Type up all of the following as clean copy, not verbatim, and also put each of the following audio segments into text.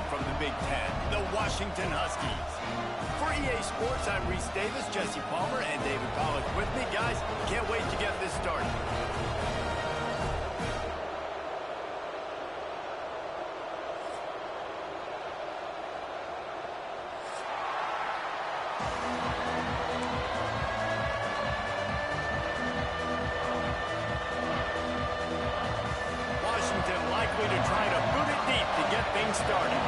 from the Big Ten, the Washington Huskies. For EA Sports, I'm Reese Davis, Jesse Palmer, and David Pollack with me. Guys, can't wait to get this started. Likely to try to boot it deep to get things started.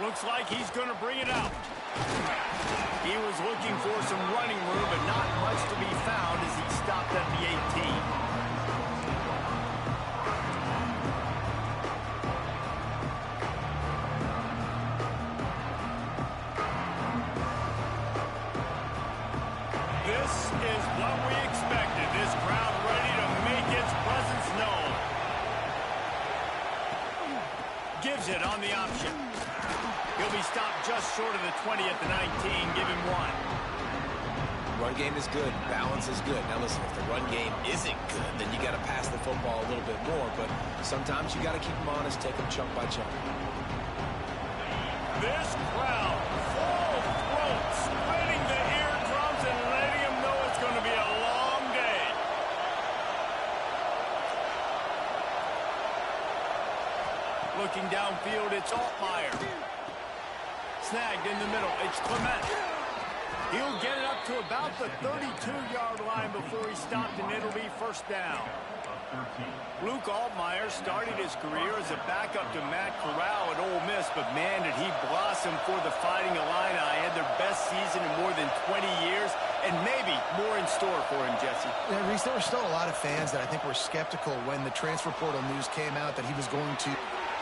Looks like he's going to bring it out. He was looking for some running room, but not much to be found as he stopped at the 18. This is what we expected. This crowd ready to make its presence known. Gives it on the option. He'll be stopped just short of the 20 at the 19. Give him one. Run game is good. Balance is good. Now listen, if the run game isn't good, then you got to pass the football a little bit more. But sometimes you got to keep them honest, take them chunk by chunk. This crowd, full throat, spinning the eardrums and letting them know it's going to be a long day. Looking downfield, it's Altmaier. Snagged in the middle, it's Clement. He'll get it up to about the 32-yard line before he's stopped, and it'll be first down. Luke Altmaier started his career as a backup to Matt Corral at Ole Miss, but man, did he blossom for the Fighting Illini. Had their best season in more than 20 years, and maybe more in store for him, Jesse. Yeah, Reese, there were still a lot of fans that I think were skeptical when the transfer portal news came out that he was going to...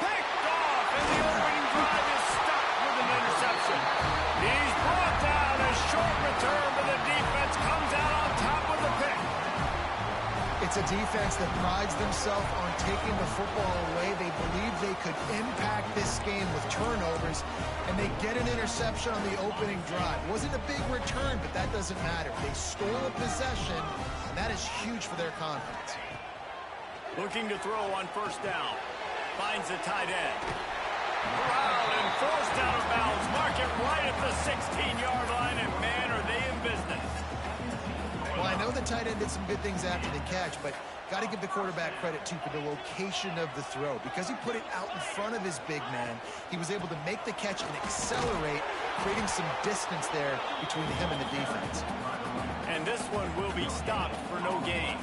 Picked off, and the opening drive is stopped with an interception. He's brought down, a short return, but the defense comes out on top with the pick. It's a defense that prides themselves on taking the football away. They believe they could impact this game with turnovers, and they get an interception on the opening drive. It wasn't a big return, but that doesn't matter. They stole a possession, and that is huge for their confidence. Looking to throw on first down. Finds the tight end. Corral and forced out of bounds. Mark it right at the 16-yard line, and man, are they in business. Well, I know the tight end did some good things after the catch, but got to give the quarterback credit, too, for the location of the throw. Because he put it out in front of his big man, he was able to make the catch and accelerate, creating some distance there between him and the defense. And this one will be stopped for no gain.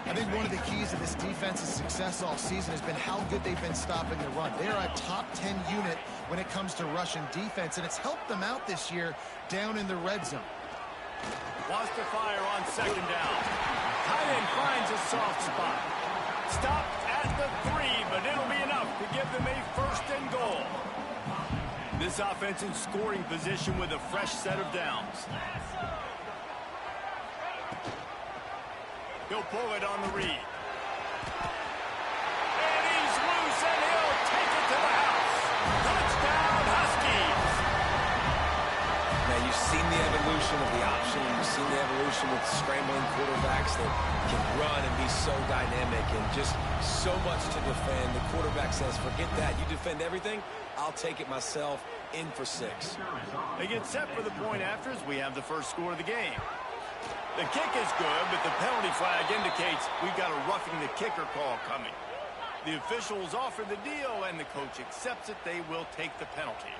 I think one of the keys to this defense's success all season has been how good they've been stopping the run. They are a top 10 unit when it comes to rushing defense, and it's helped them out this year down in the red zone. Wants to fire on second down. Tight end finds a soft spot. Stopped at the 3, but it'll be enough to give them a first and goal. This offense in scoring position with a fresh set of downs. He'll pull it on the read. And he's loose, and he'll take it to the house. Touchdown, Huskies. Now, you've seen the evolution of the option. You've seen the evolution with scrambling quarterbacks that can run and be so dynamic and just so much to defend. The quarterback says, forget that. You defend everything, I'll take it myself. In for 6. They get set for the point after as we have the first score of the game. The kick is good, but the penalty flag indicates we've got a roughing the kicker call coming. The officials offer the deal, and the coach accepts it. They will take the penalty.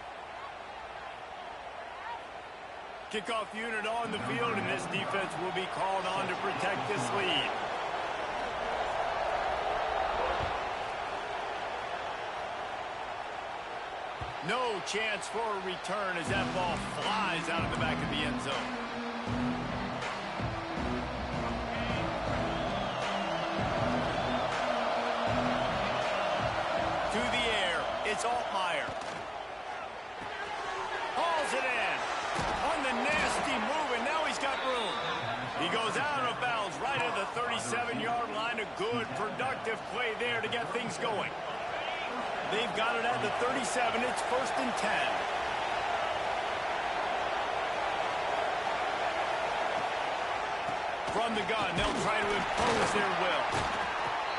Kickoff unit on the field, and this defense will be called on to protect this lead. No chance for a return as that ball flies out of the back of the end zone. To the air, it's Altmaier. Hauls it in. On the nasty move, and now he's got room. He goes out of bounds right at the 37-yard line. A good, productive play there to get things going. They've got it at the 37. It's first and 10. From the gun, they'll try to impose their will.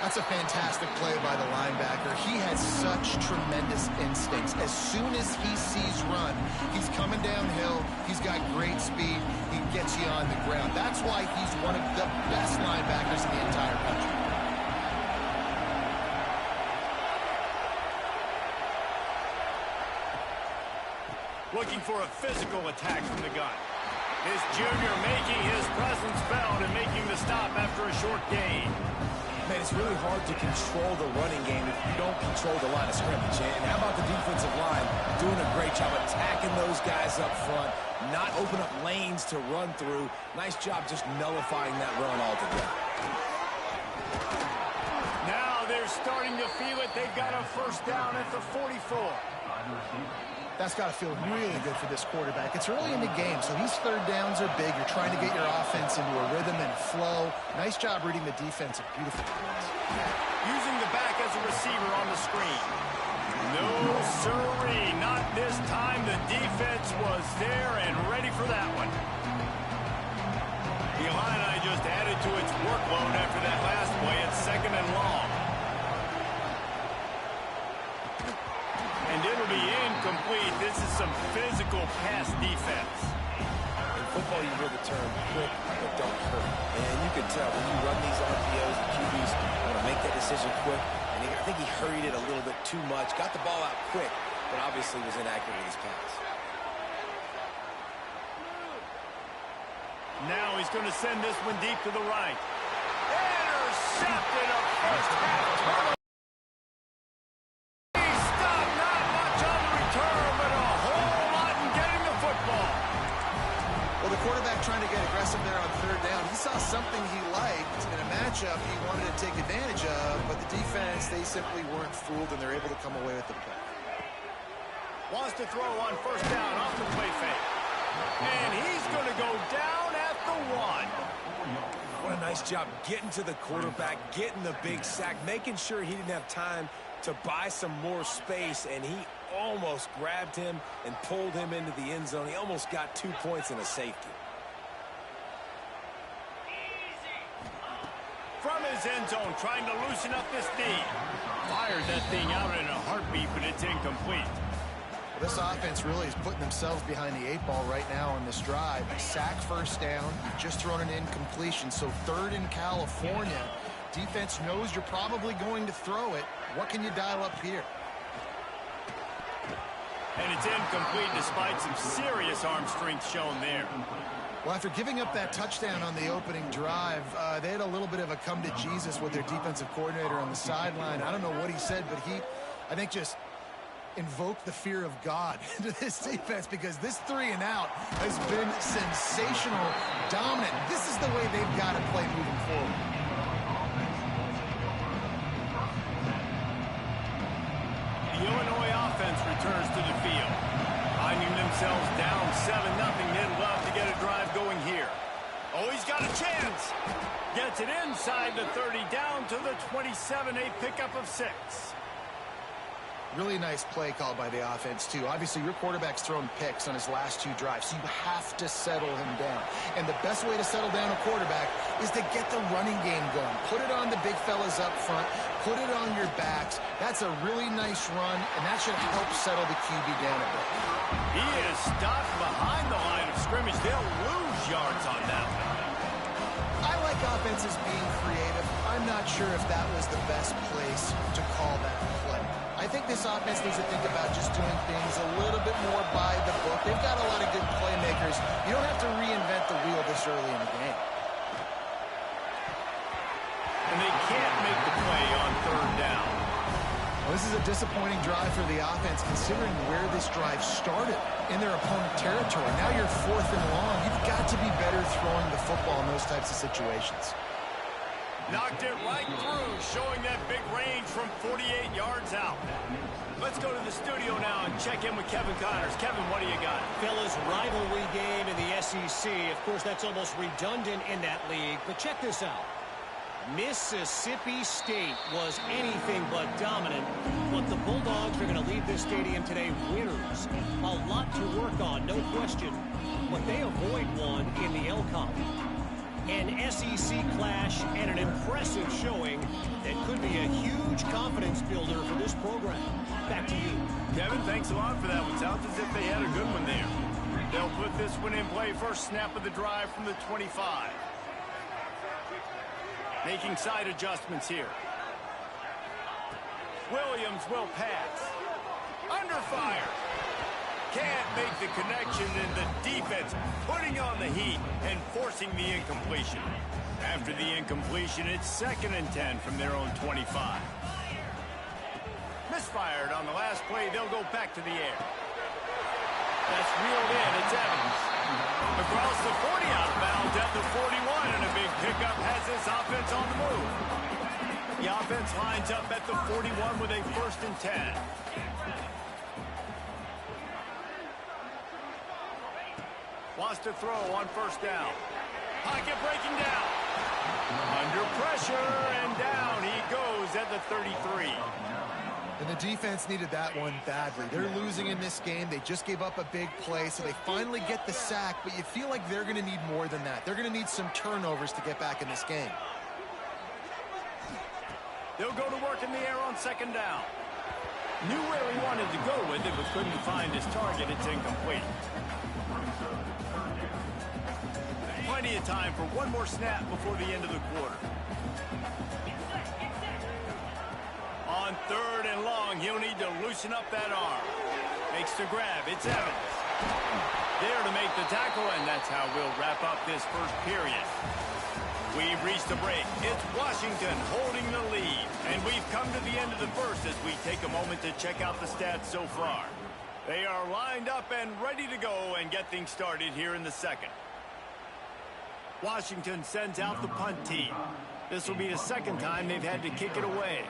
That's a fantastic play by the linebacker. He has such tremendous instincts. As soon as he sees run, he's coming downhill. He's got great speed. He gets you on the ground. That's why he's one of the best linebackers in the entire country. Looking for a physical attack from the gun. This junior making his presence felt and making the stop after a short gain. Man, it's really hard to control the running game if you don't control the line of scrimmage. And how about the defensive line doing a great job attacking those guys up front, not open up lanes to run through. Nice job just nullifying that run altogether. Now they're starting to feel it. They've got a first down at the 44. That's got to feel really good for this quarterback. It's early in the game, so these third downs are big. You're trying to get your offense into a rhythm and flow. Nice job reading the defense. A beautiful pass. Using the back as a receiver on the screen. No, sirree. Not this time. The defense was there and ready for that one. The Illini just added to its workload after that last play. It's 2nd and long. And it'll be incomplete. This is some physical pass defense. In football, you hear the term quick but don't hurt. And you can tell when you run these RPOs, the QBs want to make that decision quick. And I think he hurried it a little bit too much. Got the ball out quick, but obviously was inaccurate in his pass. Now he's going to send this one deep to the right. Intercepted, a first half turnover. Quarterback trying to get aggressive there on third down. He saw something he liked in a matchup he wanted to take advantage of, but the defense, they simply weren't fooled, and they're able to come away with the play. Wants to throw on first down off the play fake. And he's going to go down at the 1. What a nice job getting to the quarterback, getting the big sack, making sure he didn't have time to buy some more space, and he almost grabbed him and pulled him into the end zone. He almost got 2 points and a safety. From his end zone, trying to loosen up this D. Fired that thing out in a heartbeat, but it's incomplete. Well, this offense really is putting themselves behind the 8 ball right now on this drive. A sack, first down, just thrown an incompletion. So 3rd in California. Defense knows you're probably going to throw it. What can you dial up here? And it's incomplete despite some serious arm strength shown there. Well, after giving up that touchdown on the opening drive, they had a little bit of a come to Jesus with their defensive coordinator on the sideline. I don't know what he said, but he, I think, just invoked the fear of God into this defense, because this 3 and out has been sensational, dominant. This is the way they've got to play moving forward. The Illinois offense returns to the field. Finding themselves down 7-0, they'd love to get a drive going here. Oh, he's got a chance. Gets it inside the 30, down to the 27, a pickup of 6. Really nice play call by the offense, too. Obviously, your quarterback's thrown picks on his last 2 drives, so you have to settle him down. And the best way to settle down a quarterback is to get the running game going. Put it on the big fellas up front. Put it on your backs. That's a really nice run, and that should help settle the QB down a bit. He is stopped behind the line of scrimmage. They'll lose yards on that one. I like offenses being creative. I'm not sure if that was the best place to call that play. I think this offense needs to think about just doing things a little bit more by the book. They've got a lot of good playmakers. You don't have to reinvent the wheel this early in the game. And they can't make the play on 3rd down. Well, this is a disappointing drive for the offense, considering where this drive started in their opponent territory. Now you're 4th and long. You've got to be better throwing the football in those types of situations. Knocked it right through, showing that big range from 48 yards out. Let's go to the studio now and check in with Kevin Connors. Kevin, what do you got? Fellas, rivalry game in the SEC. Of course, that's almost redundant in that league. But check this out. Mississippi State was anything but dominant, but the Bulldogs are going to leave this stadium today winners. A lot to work on, no question, but they avoid one in the LCON. An SEC clash and an impressive showing that could be a huge confidence builder for this program. Back to you. Kevin, thanks a lot for that one. Sounds as if they had a good one there. They'll put this one in play. First snap of the drive from the 25. Making side adjustments here. Williams will pass. Under fire. Can't make the connection, and the defense putting on the heat and forcing the incompletion. After the incompletion, it's 2nd and 10 from their own 25. Misfired on the last play. They'll go back to the air. That's reeled in. It's Evans. Across the 40 out of bounds at the 41, and a big pickup has this offense on the move. The offense lines up at the 41 with a 1st and 10. Wants to throw on 1st down. Pocket breaking down. Under pressure, and down he goes at the 33. And the defense needed that one badly. They're losing in this game. They just gave up a big play, so they finally get the sack, but you feel like they're going to need more than that. They're going to need some turnovers to get back in this game. They'll go to work in the air on 2nd down. Knew where he wanted to go with it, but couldn't find his target. It's incomplete. Plenty of time for one more snap before the end of the quarter. On 3rd and long, he'll need to loosen up that arm. Makes the grab. It's Evans. There to make the tackle, and that's how we'll wrap up this first period. We've reached the break. It's Washington holding the lead. And we've come to the end of the first as we take a moment to check out the stats so far. They are lined up and ready to go and get things started here in the 2nd. Washington sends out the punt team. This will be the 2nd time they've had to kick it away.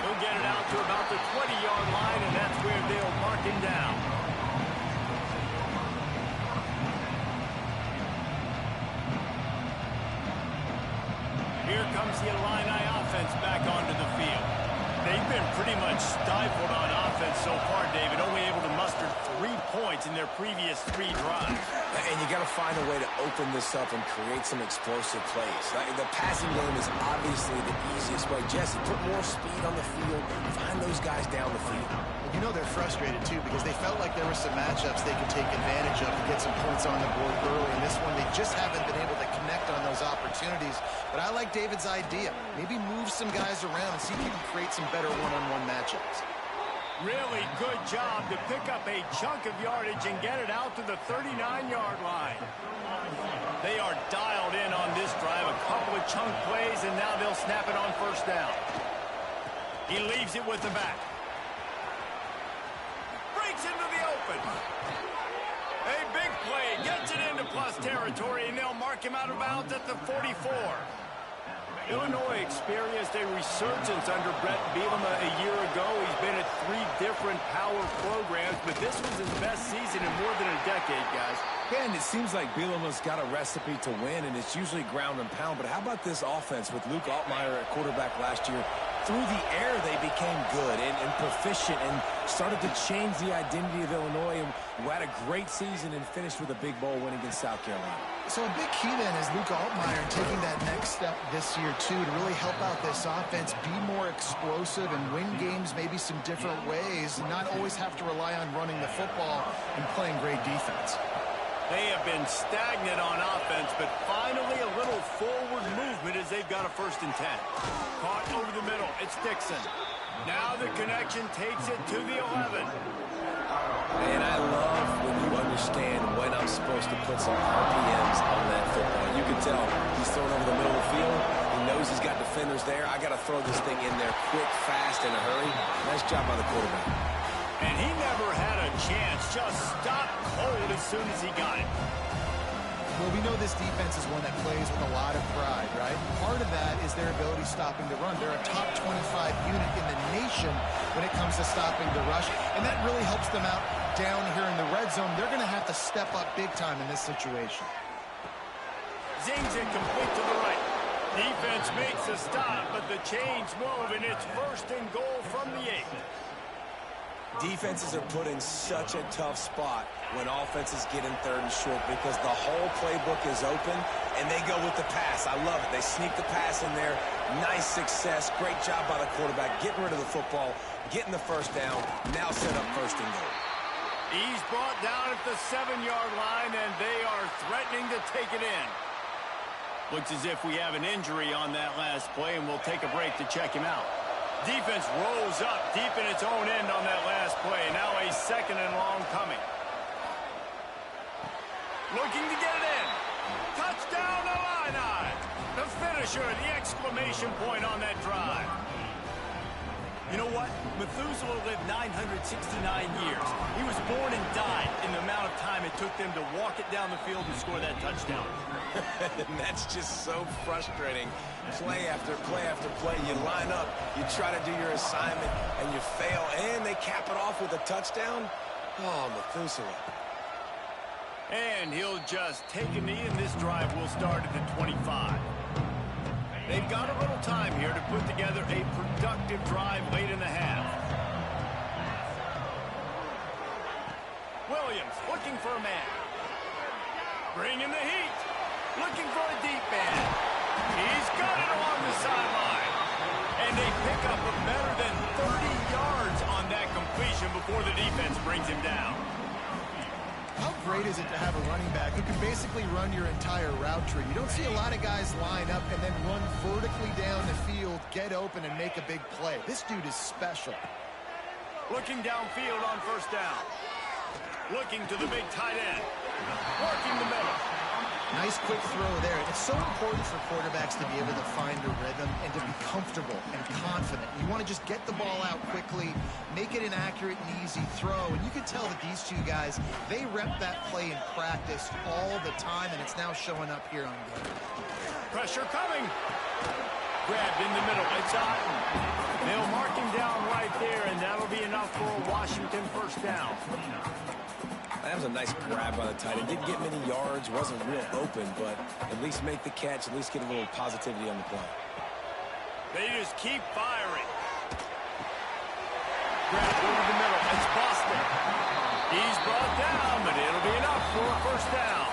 He'll get it out to about the 20-yard line, and that's where they'll mark him down. Here comes the Illini offense back onto the field. They've been pretty much stifled on offense so far, David, only able to muster 3 points in their previous 3 drives. And you got to find a way to open this up and create some explosive plays. The passing game is obviously the easiest way. Jesse, put more speed on the field, find those guys down the field. You know they're frustrated, too, because they felt like there were some matchups they could take advantage of and get some points on the board early. In this one, they just haven't been able to connect on those opportunities. But I like David's idea. Maybe move some guys around and see if you can create some better one-on-one matchups. Really good job to pick up a chunk of yardage and get it out to the 39-yard line. They are dialed in on this drive. A couple of chunk plays, and now they'll snap it on 1st down. He leaves it with the back. Breaks into the open. A big play. Gets it into plus territory, and they'll mark him out of bounds at the 44. Illinois experienced a resurgence under Brett Bielema a year ago. He's been at 3 different power programs, but this was his best season in more than a decade, guys. Yeah, and it seems like Bielema's got a recipe to win, and it's usually ground and pound. But how about this offense with Luke Altmaier at quarterback last year? Through the air, they became good and proficient and started to change the identity of Illinois, and who had a great season and finished with a big bowl win against South Carolina. So a big key then is Luke Altmaier taking that next step this year, too, to really help out this offense, be more explosive and win games maybe some different ways, and not always have to rely on running the football and playing great defense. They have been stagnant on offense, but finally a little forward movement as they've got a 1st and 10. Caught over the middle. It's Dixon. Now the connection takes it to the 11. And I love when you understand when I'm supposed to put some RPMs on that football. You can tell he's throwing over the middle of the field. He knows he's got defenders there. I got to throw this thing in there quick, fast, in a hurry. Nice job by the quarterback. And he never had a chance. Just stopped cold as soon as he got it. Well, we know this defense is one that plays with a lot of pride, right? Part of that is their ability stopping the run. They're a top 25 unit in the nation when it comes to stopping the rush, and that really helps them out down here in the red zone. They're going to have to step up big time in this situation. Zings it complete to the right. Defense makes a stop, but the chains move, and it's 1st and goal from the 8. Defenses are put in such a tough spot when offenses get in third and short because the whole playbook is open, and they go with the pass. I love it. They sneak the pass in there. Nice success. Great job by the quarterback getting rid of the football, getting the first down, now set up first and goal. He's brought down at the 7-yard line, and they are threatening to take it in. Looks as if we have an injury on that last play, and we'll take a break to check him out. Defense rolls up deep in its own end on that last play. Now a 2nd and long coming. Looking to get it in. Touchdown, Illini. The finisher, the exclamation point on that drive. You know what? Methuselah lived 969 years. He was born and died in the amount of time it took them to walk it down the field and score that touchdown. And that's just so frustrating. Play after play after play. You line up, you try to do your assignment, and you fail, and they cap it off with a touchdown. Oh, Methuselah. And he'll just take a knee, and this drive will start at the 25. They've got a little time here to put together a productive drive late in the half. Williams looking for a man. Bringing the heat. Looking for a deep man. He's got it along the sideline. And they pick up a better than 30 yards on that completion before the defense brings him down. How great is it to have a running back who can basically run your entire route tree? You don't see a lot of guys line up and then run vertically down the field, get open, and make a big play. This dude is special. Looking downfield on first down. Looking to the big tight end. Working the middle. Nice quick throw there. It's so important for quarterbacks to be able to find a rhythm and to be comfortable and confident. You want to just get the ball out quickly, make it an accurate and easy throw. And you can tell that these two guys, they rep that play in practice all the time, and it's now showing up here on game. Pressure coming. Grabbed in the middle. It's Otten. They'll mark him down right there, and that'll be enough for a Washington first down. That was a nice grab by the tight end. Didn't get many yards, wasn't real open, but at least make the catch, at least get a little positivity on the play. They just keep firing. Grab over the middle. It's Boston. He's brought down, but it'll be enough for a first down.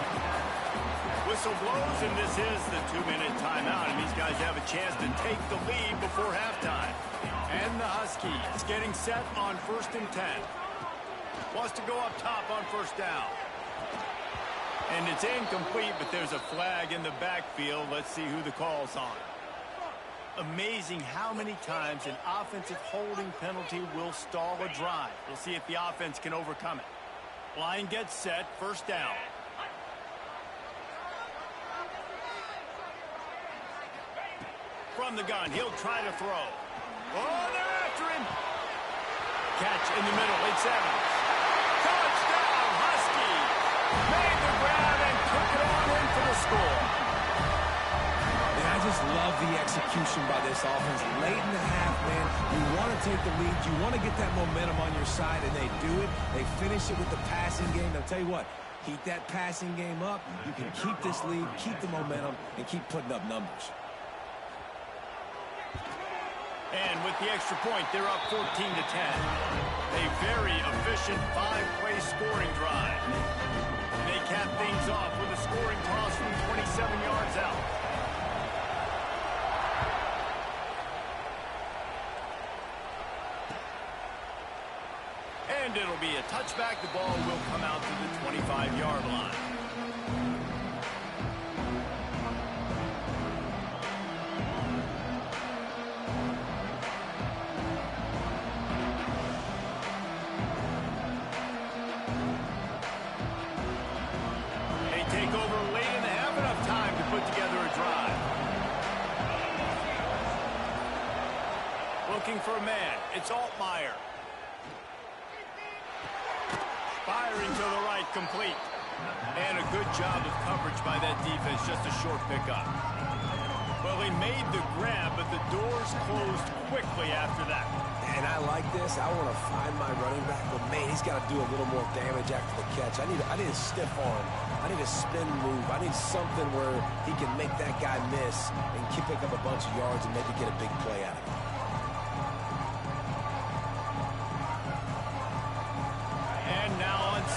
Whistle blows, and this is the 2-minute timeout, and these guys have a chance to take the lead before halftime. And the Huskies getting set on 1st and 10. Wants to go up top on first down. And it's incomplete, but there's a flag in the backfield. Let's see who the call's on. Amazing how many times an offensive holding penalty will stall a drive. We'll see if the offense can overcome it. Line gets set, first down. From the gun, he'll try to throw. Oh, they're after him. Catch in the middle, it's Evans. Touchdown, Huskies! Made the grab and took it on in for the score. And I just love the execution by this offense. Late in the half, man, you want to take the lead. You want to get that momentum on your side, and they do it. They finish it with the passing game. I'll tell you what, keep that passing game up. You can keep this lead, keep the momentum, and keep putting up numbers. And with the extra point, they're up 14-10. A very efficient 5-play scoring drive. They cap things off with a scoring toss from 27 yards out. And it'll be a touchback. The ball will come out to the 25-yard line. Looking for a man. It's Altmaier. Firing to the right, complete. And a good job of coverage by that defense, just a short pickup. Well, they made the grab, but the doors closed quickly after that. And I like this. I want to find my running back, but man, he's got to do a little more damage after the catch. I need a stiff arm. I need a spin move. I need something where he can make that guy miss and pick up a bunch of yards and maybe get a big play out of it.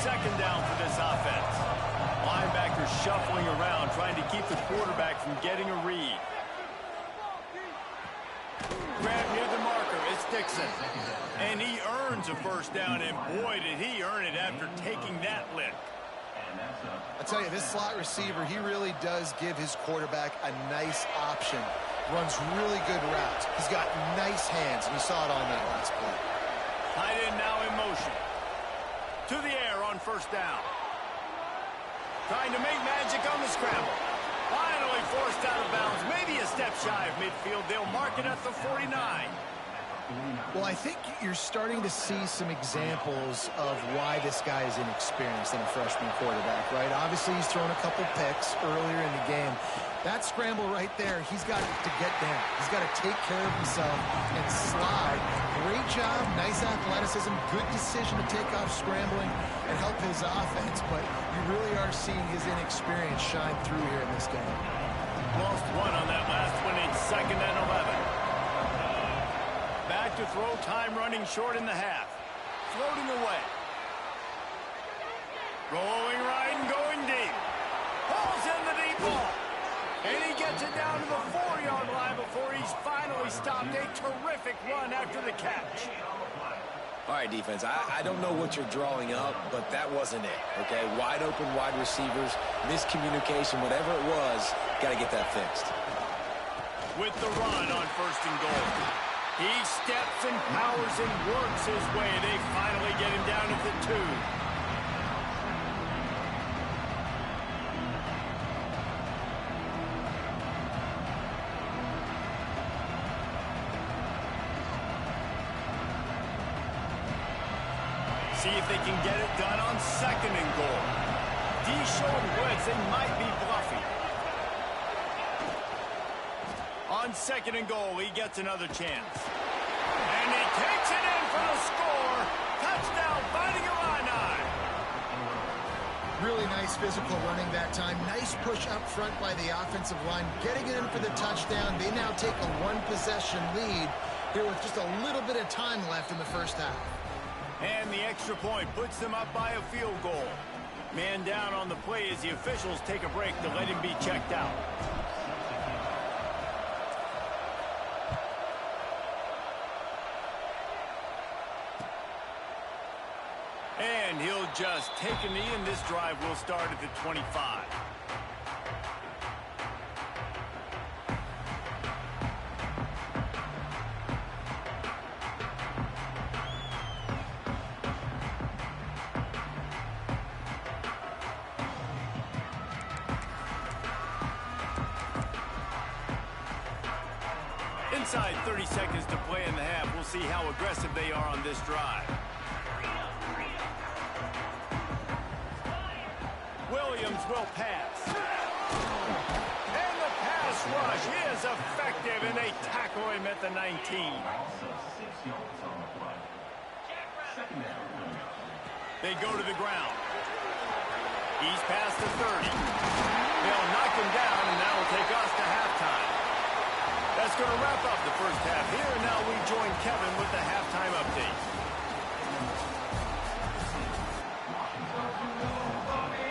second down for this offense. Linebackers shuffling around, trying to keep the quarterback from getting a read. Grab near the marker. It's Dixon. And he earns a first down, and boy, did he earn it after taking that lick. I tell you, this slot receiver, he really does give his quarterback a nice option. Runs really good routes. He's got nice hands, and you saw it on that last play. Tight end now in motion. To the air on first down. Trying to make magic on the scramble. Finally forced out of bounds. Maybe a step shy of midfield. They'll mark it at the 49. Well, I think you're starting to see some examples of why this guy is inexperienced in a freshman quarterback, right? Obviously, he's thrown a couple picks earlier in the game. That scramble right there, he's got to get down. He's got to take care of himself and slide. Great job, nice athleticism, good decision to take off scrambling and help his offense, but you really are seeing his inexperience shine through here in this game. Lost one on that last one. It's 2nd and 11. Back to throw, time running short in the half. Floating away. Rolling right and going deep. Pulls in the deep ball. And he gets it down to the 4-yard line before he's finally stopped. A terrific run after the catch. All right, defense, I don't know what you're drawing up, but that wasn't it, okay? Wide open wide receivers, miscommunication, whatever it was, got to get that fixed. With the run on 1st and goal. He steps and powers and works his way. They finally get him down at the 2. See if they can get it done on 2nd and goal. D showing blitz, they might be bluffing. On 2nd and goal, he gets another chance. And he takes it in for the score. Touchdown, Fighting Illini. Really nice physical running that time. Nice push up front by the offensive line. Getting it in for the touchdown. They now take a 1-possession lead here with just a little bit of time left in the first half. And the extra point puts them up by a field goal. Man down on the play as the officials take a break to let him be checked out. And he'll just take a knee, and this drive will start at the 25. Inside 30 seconds to play in the half. We'll see how aggressive they are on this drive. Williams will pass. And the pass rush is effective, and they tackle him at the 19. They go to the ground. He's past the 30. They'll knock him down, and that will take us to halftime. That's going to wrap up the first half here, and now we join Kevin with the halftime update.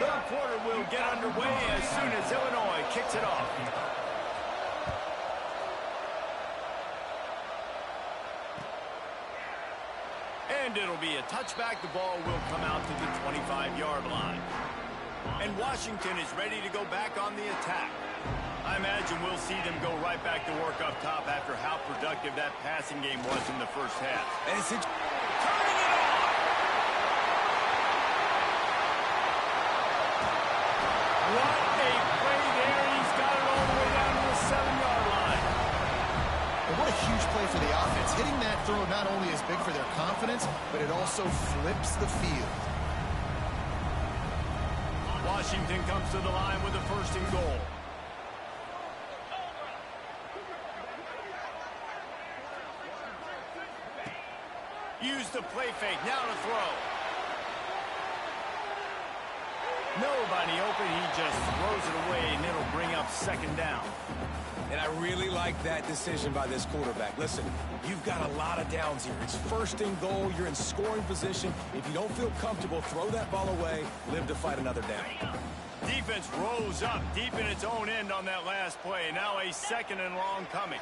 Third quarter will get underway as soon as Illinois kicks it off. And it'll be a touchback. The ball will come out to the 25-yard line. And Washington is ready to go back on the attack. I imagine we'll see them go right back to work up top after how productive that passing game was in the first half. And it's turning it on! What a play there. He's got it all the way down to the 7-yard line. And what a huge play for the offense. Hitting that throw not only is big for their confidence, but it also flips the field. Washington comes to the line with a 1st and goal. Use the play fake, now to throw. Nobody open. He just throws it away, and it'll bring up second down. And I really like that decision by this quarterback. Listen, you've got a lot of downs here. It's first and goal. You're in scoring position. If you don't feel comfortable, throw that ball away. Live to fight another down. Defense rose up deep in its own end on that last play. Now a second and long coming.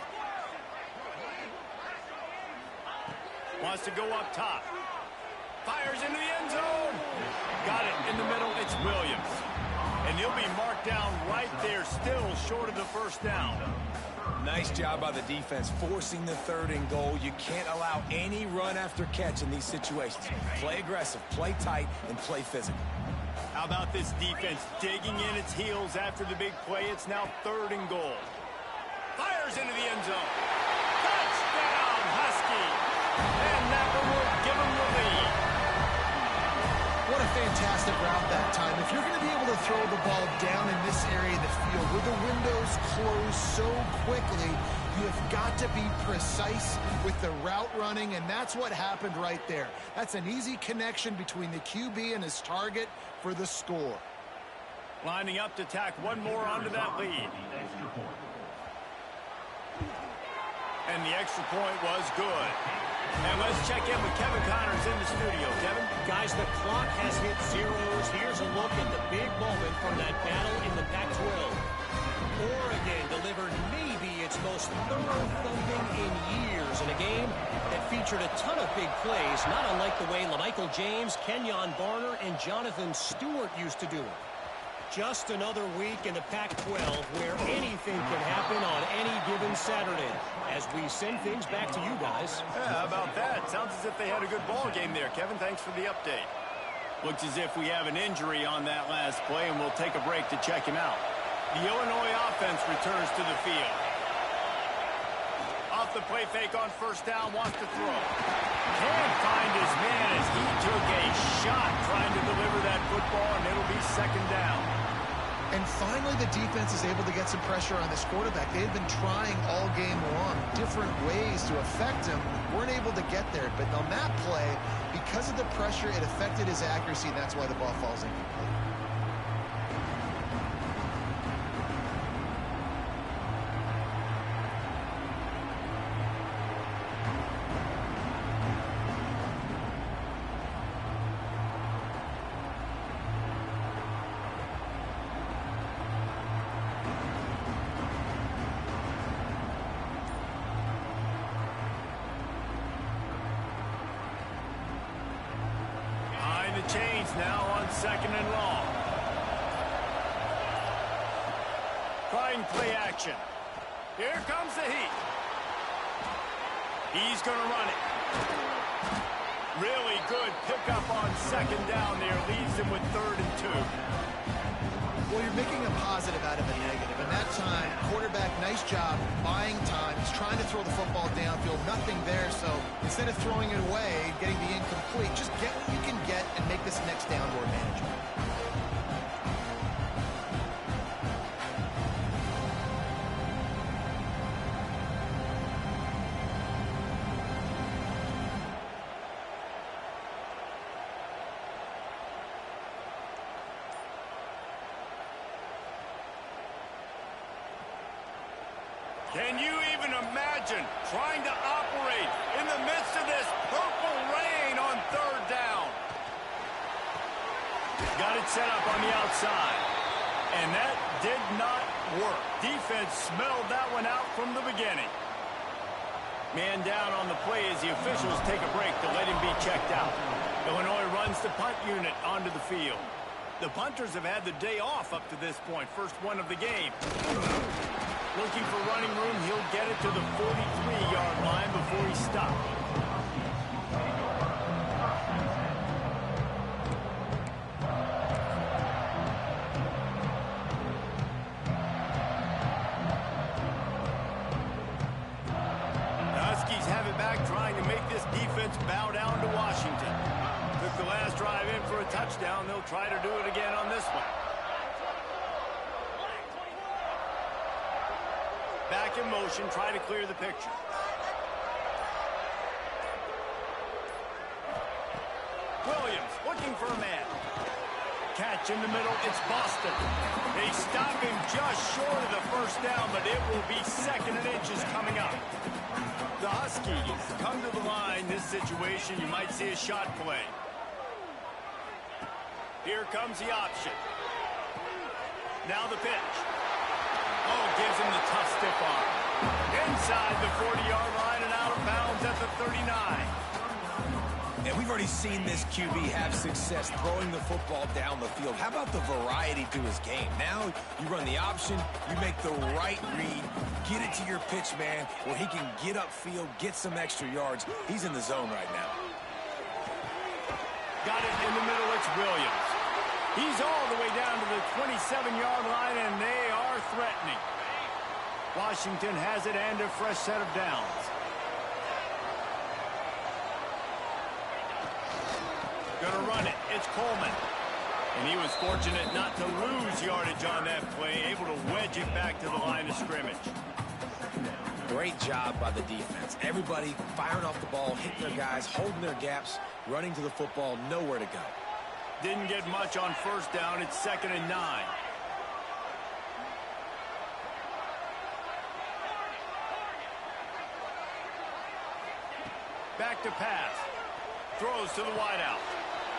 Wants to go up top. Fires into the end zone. Got it in the middle. It's Williams. And he'll be marked down right there, still short of the first down. Nice job by the defense forcing the third and goal. You can't allow any run after catch in these situations. Play aggressive, play tight, and play physical. How about this defense digging in its heels after the big play? It's now third and goal. Fires into the end zone. Touchdown, Husky. And that one will give him the lead. What a fantastic route that time. If you're going to be able to throw the ball down in this area of the field where the windows close so quickly, you have got to be precise with the route running, and that's what happened right there. That's an easy connection between the QB and his target for the score. Lining up to tack one more onto that lead. And the extra point was good. And let's check in with Kevin Connors in the studio. Kevin? Guys, the clock has hit zeros. Here's a look at the big moment from that battle in the Pac-12. Oregon delivered maybe its most thorough thumping in years in a game that featured a ton of big plays, not unlike the way LaMichael James, Kenyon Barner, and Jonathan Stewart used to do it. Just another week in the Pac-12 where anything can happen on any given Saturday. As we send things back to you guys. Yeah, how about that? Sounds as if they had a good ball game there. Kevin, thanks for the update. Looks as if we have an injury on that last play, and we'll take a break to check him out. The Illinois offense returns to the field. Off the play fake on first down, wants to throw. Can't find his man as he took a shot trying to deliver that football, and it'll be second down. And finally, the defense is able to get some pressure on this quarterback. They've been trying all game long different ways to affect him. Weren't able to get there. But on that play, because of the pressure, it affected his accuracy, and that's why the ball falls incomplete. Chains now on second and long. Trying play action. Here comes the heat. He's going to run it. Really good pickup on second down there. Leaves him with 3rd and 2. Well, you're making a positive out of a negative. And that time, quarterback, nice job buying time. He's trying to throw the football downfield. Nothing there. So instead of throwing it away, getting the incomplete, just get what you can get and make this next down more manageable. Can you even imagine trying to operate in the midst of this purple rain on 3rd down? Got it set up on the outside. And that did not work. Defense smelled that one out from the beginning. Man down on the play as the officials take a break to let him be checked out. Illinois runs the punt unit onto the field. The punters have had the day off up to this point. First one of the game. Looking for running room, he'll get it to the 43-yard line before he stops. The Huskies have it back, trying to make this defense bow down to Washington. Took the last drive in for a touchdown. They'll try to do it again on this one. Back in motion, try to clear the picture. Williams looking for a man. Catch stretch in the middle. It's Boston. They stop him just short of the first down, but it will be 2nd and inches coming up. The Huskies come to the line. This situation, you might see a shot play. Here comes the option. Now the pitch. Oh, gives him the tough stiff arm. Inside the 40-yard line and out of bounds at the 39. And we've already seen this QB have success throwing the football down the field. How about the variety to his game? Now you run the option, you make the right read, get it to your pitch man where he can get upfield, get some extra yards. He's in the zone right now. Got it in the middle, it's Williams. He's all the way down to the 27-yard line, and they are threatening. Washington has it and a fresh set of downs. Gonna run it. It's Coleman. And he was fortunate not to lose yardage on that play, able to wedge it back to the line of scrimmage. Great job by the defense. Everybody firing off the ball, hitting their guys, holding their gaps, running to the football, nowhere to go. Didn't get much on first down. It's 2nd and 9. Back to pass. Throws to the wideout.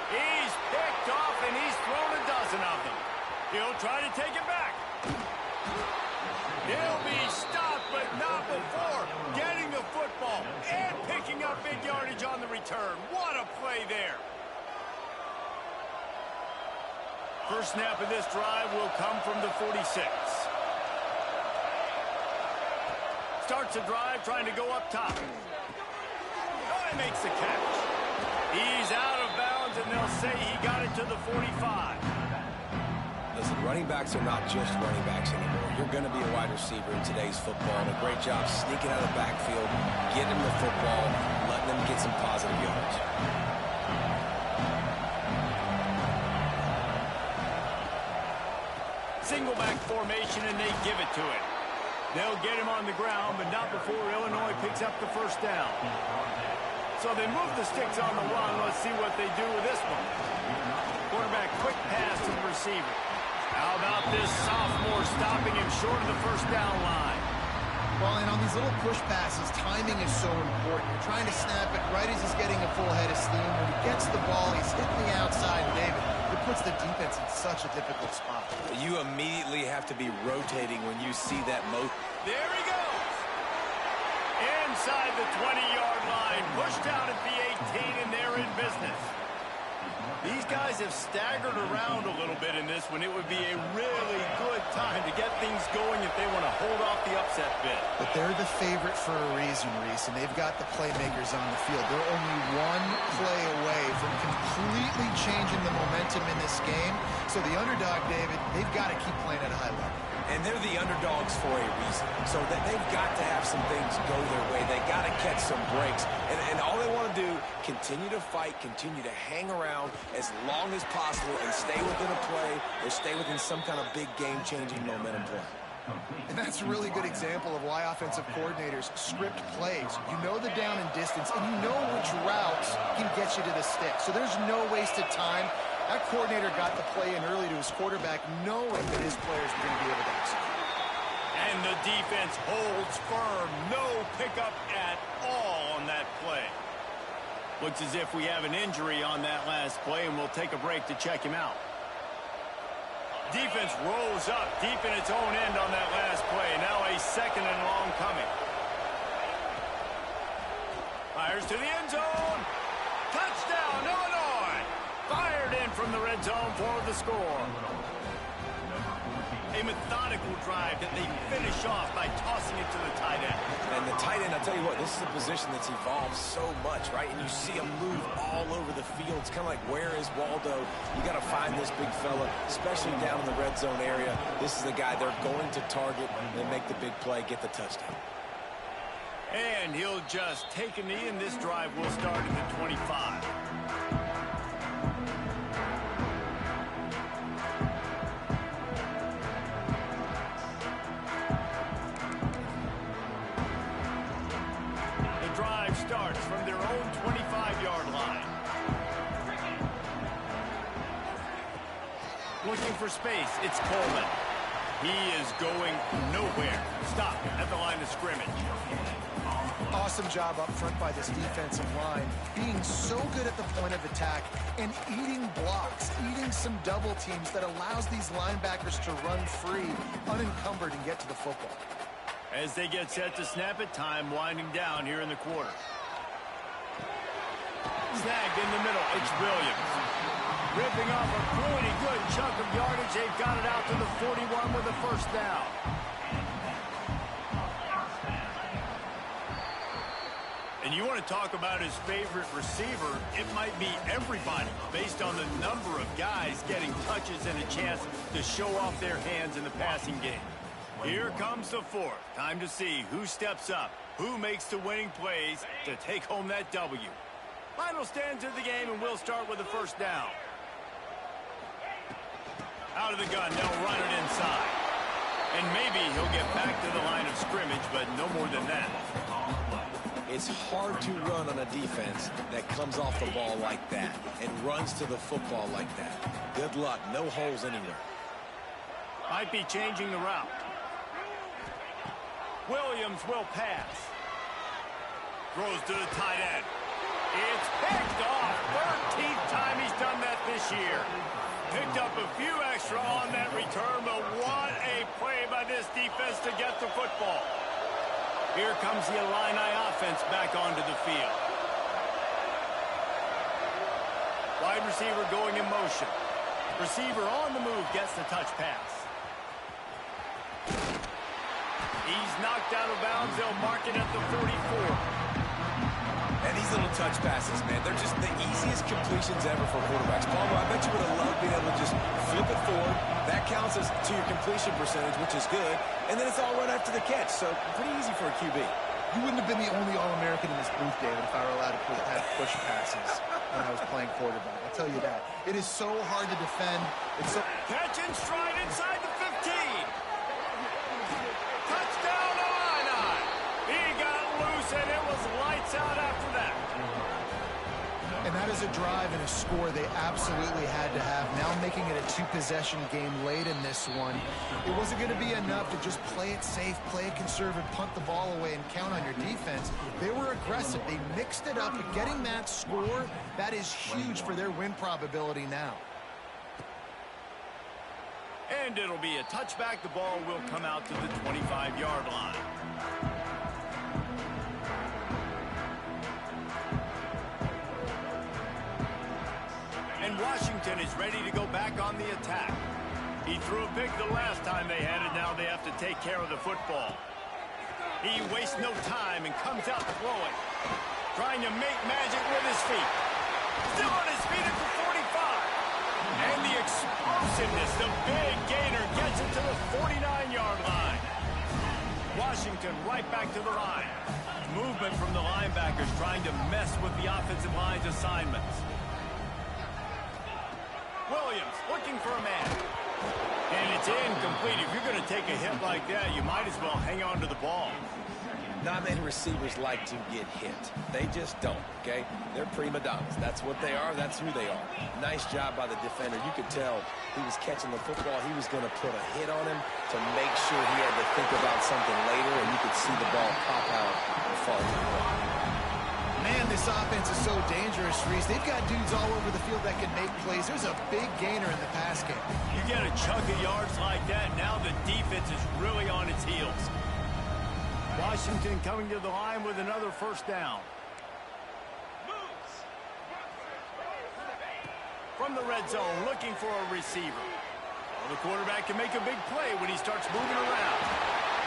He's picked off, and he's thrown a dozen of them. He'll try to take it back. He'll be stopped, but not before getting the football and picking up big yardage on the return. What a play there. First snap of this drive will come from the 46. Starts the drive trying to go up top. Oh, he makes the catch. He's out of bounds, and they'll say he got it to the 45. Listen, running backs are not just running backs anymore. You're going to be a wide receiver in today's football, and a great job sneaking out of the backfield, getting them the football, letting them get some positive yards. Single back formation, and they give it to him. They'll get him on the ground, but not before Illinois picks up the first down. So they move the sticks on the run. Let's see what they do with this one. Quarterback, quick pass to the receiver. How about this sophomore stopping him short of the first down line? Well, and on these little push passes, timing is so important. You're trying to snap it right as he's getting a full head of steam. When he gets the ball, he's hitting the outside, David. It puts the defense in such a difficult spot. You immediately have to be rotating when you see that motion. There he goes. Inside the 20-yard line, pushed out at the 18, and they're in business. These guys have staggered around a little bit in this one. It would be a really good time to get things going if they want to hold off the upset bid. But they're the favorite for a reason, Reese, and they've got the playmakers on the field. They're only one play away from completely changing the momentum in this game. So the underdog, David, they've got to keep playing at a high level. And they're the underdogs for a reason. So that they've got to have some things go their way. They got to catch some breaks. And all they want to do, continue to fight, continue to hang around as long as possible and stay within a play or stay within some kind of big game-changing momentum play. And that's a really good example of why offensive coordinators script plays. You know the down and distance, and you know which routes can get you to the stick. So there's no wasted time. That coordinator got the play in early to his quarterback, knowing that his players were going to be able to execute. And the defense holds firm. No pickup at all on that play. Looks as if we have an injury on that last play, and we'll take a break to check him out. Defense rolls up deep in its own end on that last play. Now a 2nd and long coming. Fires to the end zone. Touchdown, Illinois. Fired in from the red zone for the score. A methodical drive that they finish off by tossing it to the tight end. And the tight end, I'll tell you what, this is a position that's evolved so much, right? And you see him move all over the field. It's kind of like, where is Waldo? You got to find this big fella, especially down in the red zone area. This is the guy they're going to target and make the big play, get the touchdown. And he'll just take a knee, and this drive will start at the 25. Starts from their own 25-yard line. Looking for space. It's Coleman. He is going nowhere. Stop at the line of scrimmage. Awesome job up front by this defensive line, being so good at the point of attack and eating blocks, eating some double teams that allows these linebackers to run free, unencumbered, and get to the football. As they get set to snap it, time winding down here in the quarter. Snagged in the middle. It's Williams. Ripping off a pretty good chunk of yardage. They've got it out to the 41 with a first down. And you want to talk about his favorite receiver, it might be everybody based on the number of guys getting touches and a chance to show off their hands in the passing game. Here comes the fourth. Time to see who steps up, who makes the winning plays to take home that W. Final stands of the game, and we'll start with the first down. Out of the gun, they'll run it inside. And maybe he'll get back to the line of scrimmage, but no more than that. It's hard to run on a defense that comes off the ball like that and runs to the football like that. Good luck. No holes anywhere. Might be changing the route. Williams will pass. Throws to the tight end. It's picked off. 13th time he's done that this year. Picked up a few extra on that return, but what a play by this defense to get the football. Here comes the Illini offense back onto the field. Wide receiver going in motion. Receiver on the move gets the touch pass. He's knocked out of bounds. They'll mark it at the 44. And these little touch passes, man, they're just the easiest completions ever for quarterbacks. Palmer, I bet you would have loved being able to just flip it forward. That counts as to your completion percentage, which is good. And then it's all right after the catch, so pretty easy for a QB. You wouldn't have been the only All-American in this booth, David, if I were allowed to have push passes when I was playing quarterback. I'll tell you that. It is so hard to defend. It's so... Catch and stride inside the 15. Touchdown Illini. He got loose, and it was lights out after that. And that is a drive and a score they absolutely had to have. Now making it a two-possession game late in this one. It wasn't going to be enough to just play it safe, play it conservative, punt the ball away, and count on your defense. They were aggressive. They mixed it up. But getting that score, that is huge for their win probability now. And it'll be a touchback. The ball will come out to the 25-yard line. And Washington is ready to go back on the attack. He threw a pick the last time they had it. Now they have to take care of the football. He wastes no time and comes out throwing. Trying to make magic with his feet. Still on his feet at the 45. And the explosiveness, the big gainer, gets it to the 49-yard line. Washington right back to the line. Movement from the linebackers trying to mess with the offensive line's assignments. Williams looking for a man. And it's incomplete. If you're going to take a hit like that, you might as well hang on to the ball. Not many receivers like to get hit. They just don't, okay? They're prima donnas. That's what they are. That's who they are. Nice job by the defender. You could tell he was catching the football. He was going to put a hit on him to make sure he had to think about something later, and you could see the ball pop out and fall to the ground. Man, this offense is so dangerous, Reese. They've got dudes all over the field that can make plays. There's a big gainer in the pass game. You get a chunk of yards like that, now the defense is really on its heels. Washington coming to the line with another first down. From the red zone, looking for a receiver. Well, the quarterback can make a big play when he starts moving around.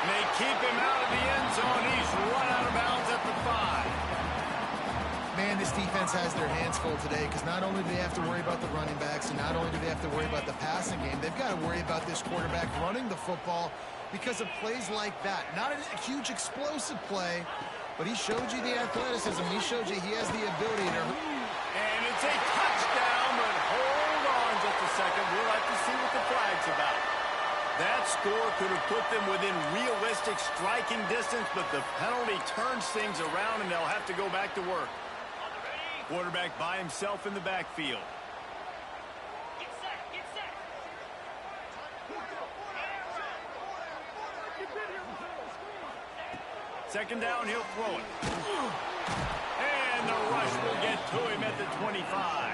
And they keep him out of the end zone. He's run out of bounds at the 5. Man, this defense has their hands full today because not only do they have to worry about the running backs and not only do they have to worry about the passing game, they've got to worry about this quarterback running the football because of plays like that. Not a huge explosive play, but he showed you the athleticism. He showed you he has the ability to... And it's a touchdown, but hold on just a second. We'll have to see what the flag's about. That score could have put them within realistic striking distance, but the penalty turns things around, and they'll have to go back to work. Quarterback by himself in the backfield. Second down, he'll throw it. And the rush will get to him at the 25.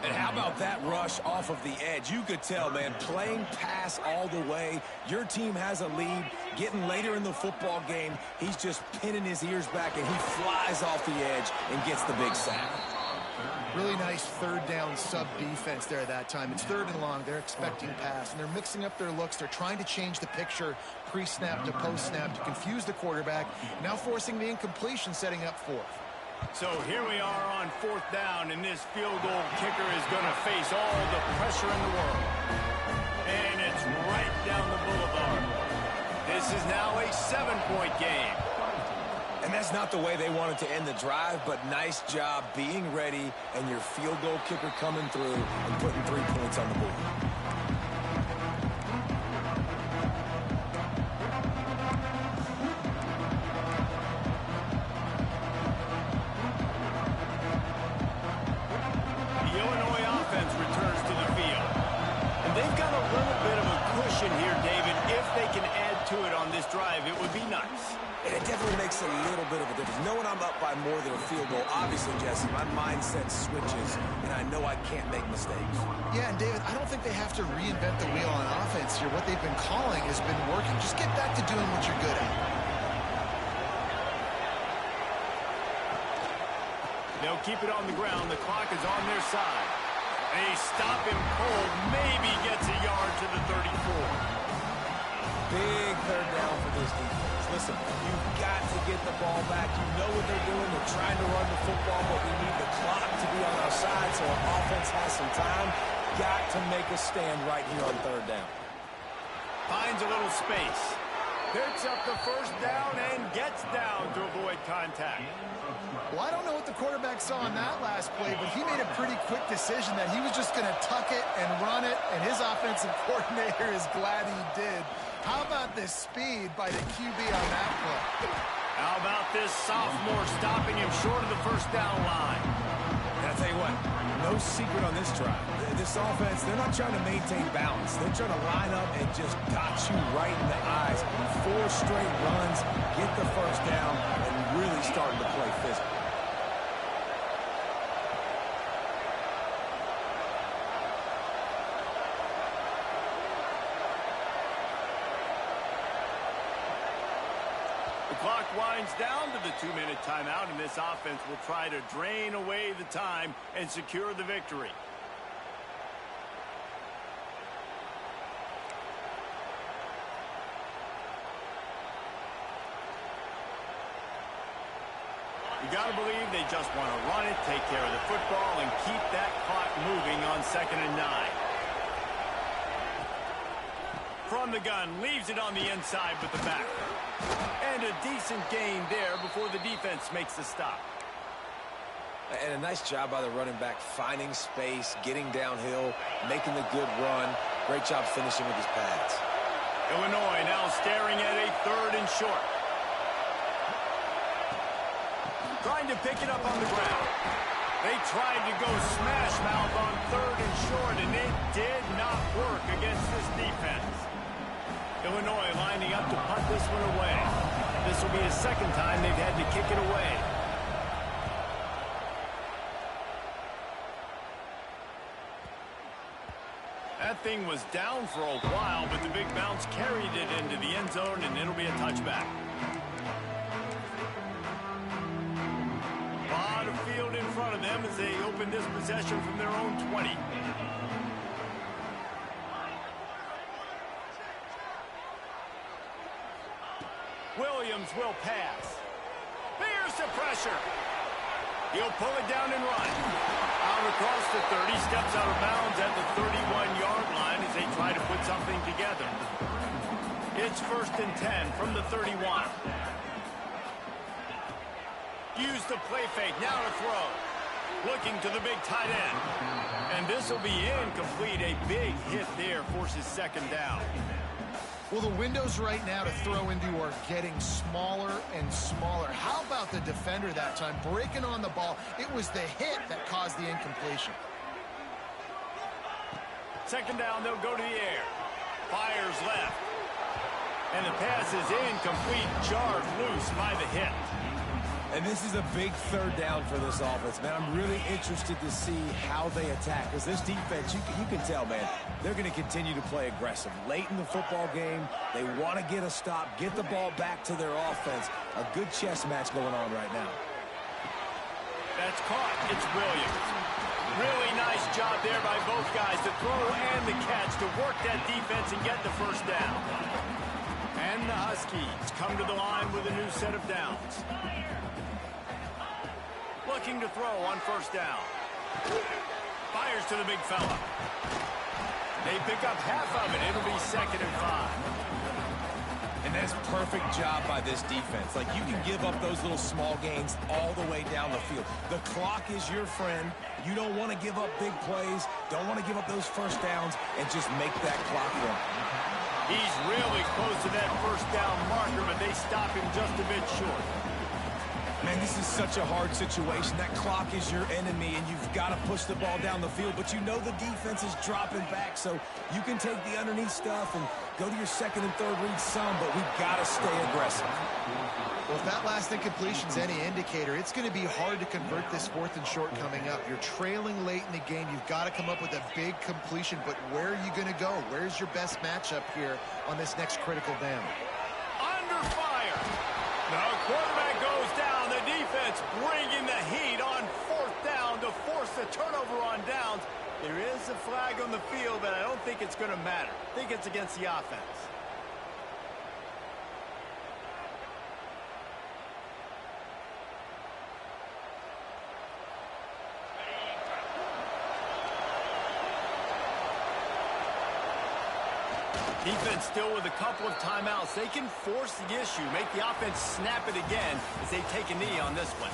And how about that rush off of the edge? You could tell, man, playing pass all the way. Your team has a lead. Getting later in the football game, he's just pinning his ears back, and he flies off the edge and gets the big sack. Really nice third down sub-defense there that time. It's third and long. They're expecting pass, and they're mixing up their looks. They're trying to change the picture pre-snap to post-snap to confuse the quarterback, now forcing the incompletion, setting up fourth. So here we are on fourth down, and this field goal kicker is going to face all the pressure in the world. And it's right down the boulevard. This is now a 7-point game. And that's not the way they wanted to end the drive, but nice job being ready and your field goal kicker coming through and putting 3 points on the board. The Illinois offense returns to the field. And they've got a little bit of a cushion here, David. If they can add to it on this drive, it would be nice. And it definitely makes a little bit of a difference. Knowing I'm up by more than a field goal, obviously, Jesse, my mindset switches, and I know I can't make mistakes. Yeah, and David, I don't think they have to reinvent the wheel on offense here. What they've been calling has been working. Just get back to doing what you're good at. They'll keep it on the ground. The clock is on their side. They stop him cold. Maybe gets a yard to the 34. Big third down for this defense. Listen, you've got to get the ball back. You know what they're doing. They're trying to run the football, but we need the clock to be on our side so our offense has some time. Got to make a stand right here on third down. Finds a little space. Picks up the first down and gets down to avoid contact. Well, I don't know what the quarterback saw on that last play, but he made a pretty quick decision that he was just going to tuck it and run it, and his offensive coordinator is glad he did. How about this speed by the QB on that play? How about this sophomore stopping him short of the first down line? And I'll tell you what, no secret on this drive. This offense, they're not trying to maintain balance. They're trying to line up and just dot you right in the eyes. 4 straight runs, get the first down, and really starting to play physical. The clock winds down to the 2-minute timeout, and this offense will try to drain away the time and secure the victory. You got to believe they just want to run it, take care of the football, and keep that clock moving on 2nd and 9. From the gun, leaves it on the inside with the back. And a decent gain there before the defense makes the stop. And a nice job by the running back, finding space, getting downhill, making the good run. Great job finishing with his pads. Illinois now staring at a 3rd and short. Trying to pick it up on the ground. They tried to go smash mouth on 3rd and short, and it did not work against this defense. Illinois lining up to punt this one away. This will be the 2nd time they've had to kick it away. That thing was down for a while, but the big bounce carried it into the end zone, and it'll be a touchback. A lot of field in front of them as they open this possession from their own 20. Williams will pass. Fears the pressure. He'll pull it down and run. Out across the 30, steps out of bounds at the 31-yard line as they try to put something together. It's 1st and 10 from the 31. Use the play fake, now to throw. Looking to the big tight end. And this will be incomplete. A big hit there forces 2nd down. Well, the windows right now to throw into are getting smaller and smaller. How about the defender that time? Breaking on the ball. It was the hit that caused the incompletion. 2nd down, they'll go to the air. Fires left. And the pass is incomplete, jarred loose by the hit. And this is a big third down for this offense, man. I'm really interested to see how they attack. Because this defense, you can tell, man, they're going to continue to play aggressive. Late in the football game, they want to get a stop, get the ball back to their offense. A good chess match going on right now. That's caught. It's Williams. Really nice job there by both guys, the throw and the catch, to work that defense and get the first down. And the Huskies come to the line with a new set of downs. Looking to throw on first down. Fires to the big fella. They pick up half of it. It'll be 2nd and 5. And that's perfect job by this defense. Like, you can give up those little small gains all the way down the field. The clock is your friend. You don't want to give up big plays. Don't want to give up those first downs and just make that clock run. He's really close to that first down marker, but they stop him just a bit short. Man, this is such a hard situation. That clock is your enemy, and you've got to push the ball down the field. But you know the defense is dropping back, so you can take the underneath stuff and go to your second and third read some, but we've got to stay aggressive. Well, if that last incompletion's any indicator, it's going to be hard to convert this 4th and short coming up. You're trailing late in the game. You've got to come up with a big completion, but where are you going to go? Where's your best matchup here on this next critical down? Under fire. The quarterback goes down. The defense bringing the heat on 4th down to force the turnover on downs. There is a flag on the field, but I don't think it's going to matter. I think it's against the offense. Defense still with a couple of timeouts. They can force the issue, make the offense snap it again as they take a knee on this one.